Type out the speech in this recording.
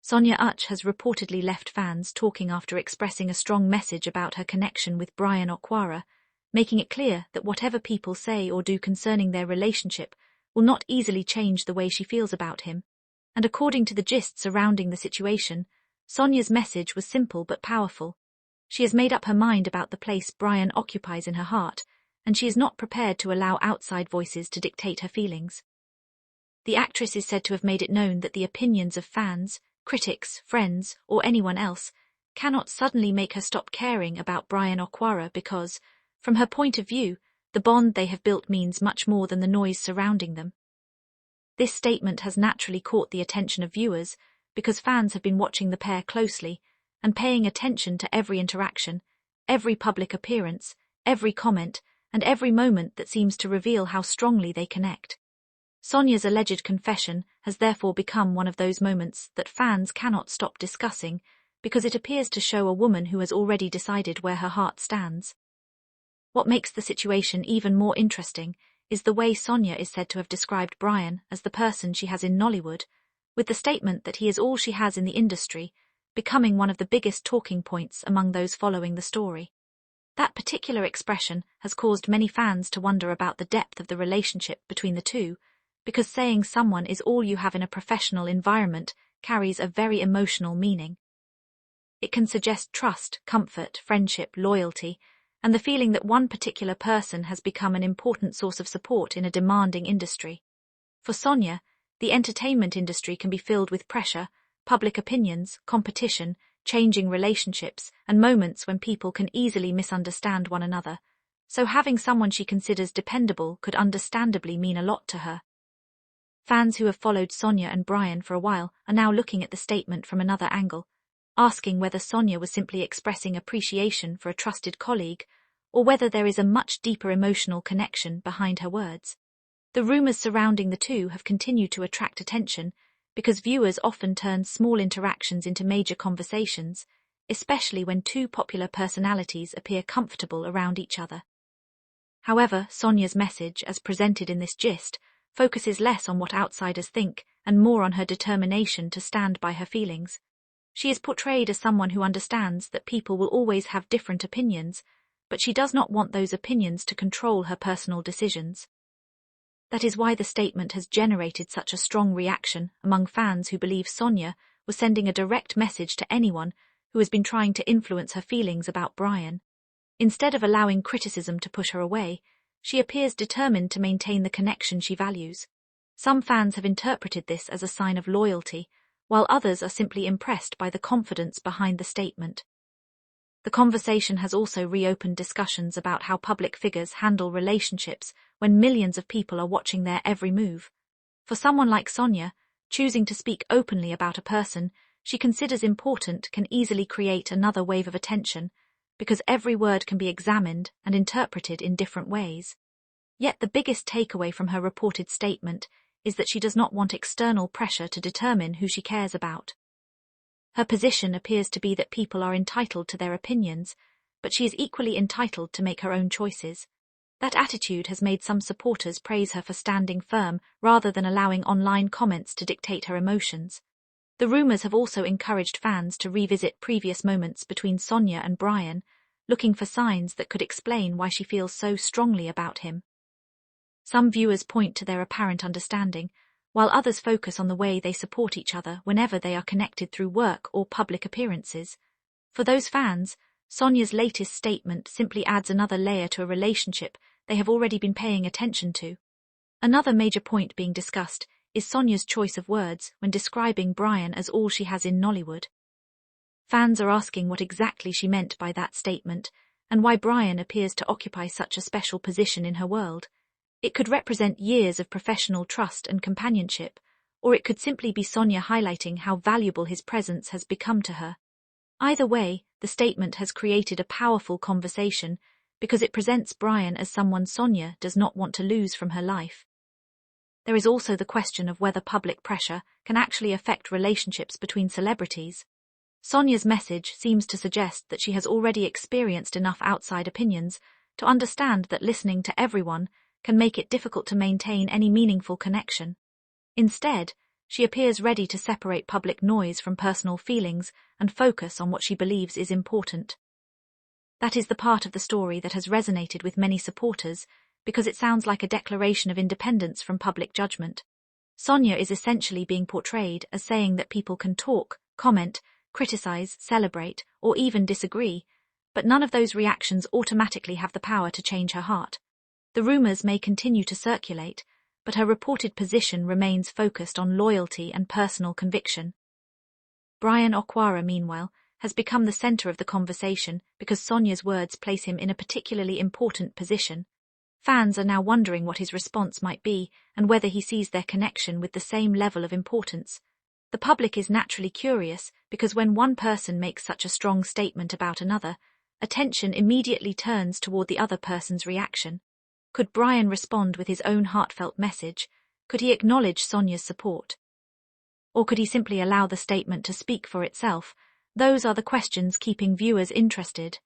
Sonia UCHE has reportedly left fans talking after expressing a strong message about her connection with BRYAN OKWARA, making it clear that whatever people say or do concerning their relationship will not easily change the way she feels about him. And according to the gist surrounding the situation, Sonia's message was simple but powerful. She has made up her mind about the place BRYAN occupies in her heart, and she is not prepared to allow outside voices to dictate her feelings. The actress is said to have made it known that the opinions of fans, critics, friends, or anyone else cannot suddenly make her stop caring about BRYAN OKWARA because, from her point of view, the bond they have built means much more than the noise surrounding them. This statement has naturally caught the attention of viewers because fans have been watching the pair closely and paying attention to every interaction, every public appearance, every comment, and every moment that seems to reveal how strongly they connect. Sonia's alleged confession has therefore become one of those moments that fans cannot stop discussing because it appears to show a woman who has already decided where her heart stands. What makes the situation even more interesting is the way Sonia is said to have described BRYAN as the person she has in Nollywood, with the statement that he is all she has in the industry, becoming one of the biggest talking points among those following the story. That particular expression has caused many fans to wonder about the depth of the relationship between the two, because saying someone is all you have in a professional environment carries a very emotional meaning. It can suggest trust, comfort, friendship, loyalty, and the feeling that one particular person has become an important source of support in a demanding industry. For Sonia, the entertainment industry can be filled with pressure, public opinions, competition, changing relationships, and moments when people can easily misunderstand one another, so having someone she considers dependable could understandably mean a lot to her. Fans who have followed Sonia and BRYAN for a while are now looking at the statement from another angle, asking whether Sonia was simply expressing appreciation for a trusted colleague, or whether there is a much deeper emotional connection behind her words. The rumors surrounding the two have continued to attract attention because viewers often turn small interactions into major conversations, especially when two popular personalities appear comfortable around each other. However, Sonia's message, as presented in this gist, focuses less on what outsiders think and more on her determination to stand by her feelings. She is portrayed as someone who understands that people will always have different opinions, but she does not want those opinions to control her personal decisions. That is why the statement has generated such a strong reaction among fans who believe Sonia was sending a direct message to anyone who has been trying to influence her feelings about BRYAN. Instead of allowing criticism to push her away, she appears determined to maintain the connection she values. Some fans have interpreted this as a sign of loyalty, while others are simply impressed by the confidence behind the statement. The conversation has also reopened discussions about how public figures handle relationships when millions of people are watching their every move. For someone like Sonia, choosing to speak openly about a person she considers important can easily create another wave of attention, because every word can be examined and interpreted in different ways. Yet the biggest takeaway from her reported statement is that she does not want external pressure to determine who she cares about. Her position appears to be that people are entitled to their opinions, but she is equally entitled to make her own choices. That attitude has made some supporters praise her for standing firm rather than allowing online comments to dictate her emotions. The rumors have also encouraged fans to revisit previous moments between Sonia and BRYAN, looking for signs that could explain why she feels so strongly about him. Some viewers point to their apparent understanding, while others focus on the way they support each other whenever they are connected through work or public appearances. For those fans, Sonia's latest statement simply adds another layer to a relationship they have already been paying attention to. Another major point being discussed is Sonia's choice of words when describing BRYAN as all she has in Nollywood. Fans are asking what exactly she meant by that statement, and why BRYAN appears to occupy such a special position in her world. It could represent years of professional trust and companionship, or it could simply be Sonia highlighting how valuable his presence has become to her. Either way, the statement has created a powerful conversation because it presents BRYAN as someone Sonia does not want to lose from her life. There is also the question of whether public pressure can actually affect relationships between celebrities. Sonia's message seems to suggest that she has already experienced enough outside opinions to understand that listening to everyone can make it difficult to maintain any meaningful connection. Instead, She appears ready to separate public noise from personal feelings and focus on what she believes is important. That is the part of the story that has resonated with many supporters because it sounds like a declaration of independence from public judgment. Sonia is essentially being portrayed as saying that people can talk, comment, criticize, celebrate, or even disagree, but none of those reactions automatically have the power to change her heart. The rumors may continue to circulate, but her reported position remains focused on loyalty and personal conviction. BRYAN, OKWARA, meanwhile, has become the center of the conversation because Sonia's words place him in a particularly important position. Fans are now wondering what his response might be and whether he sees their connection with the same level of importance. The public is naturally curious because when one person makes such a strong statement about another, attention immediately turns toward the other person's reaction. Could BRYAN respond with his own heartfelt message? Could he acknowledge Sonia's support? Or could he simply allow the statement to speak for itself? Those are the questions keeping viewers interested.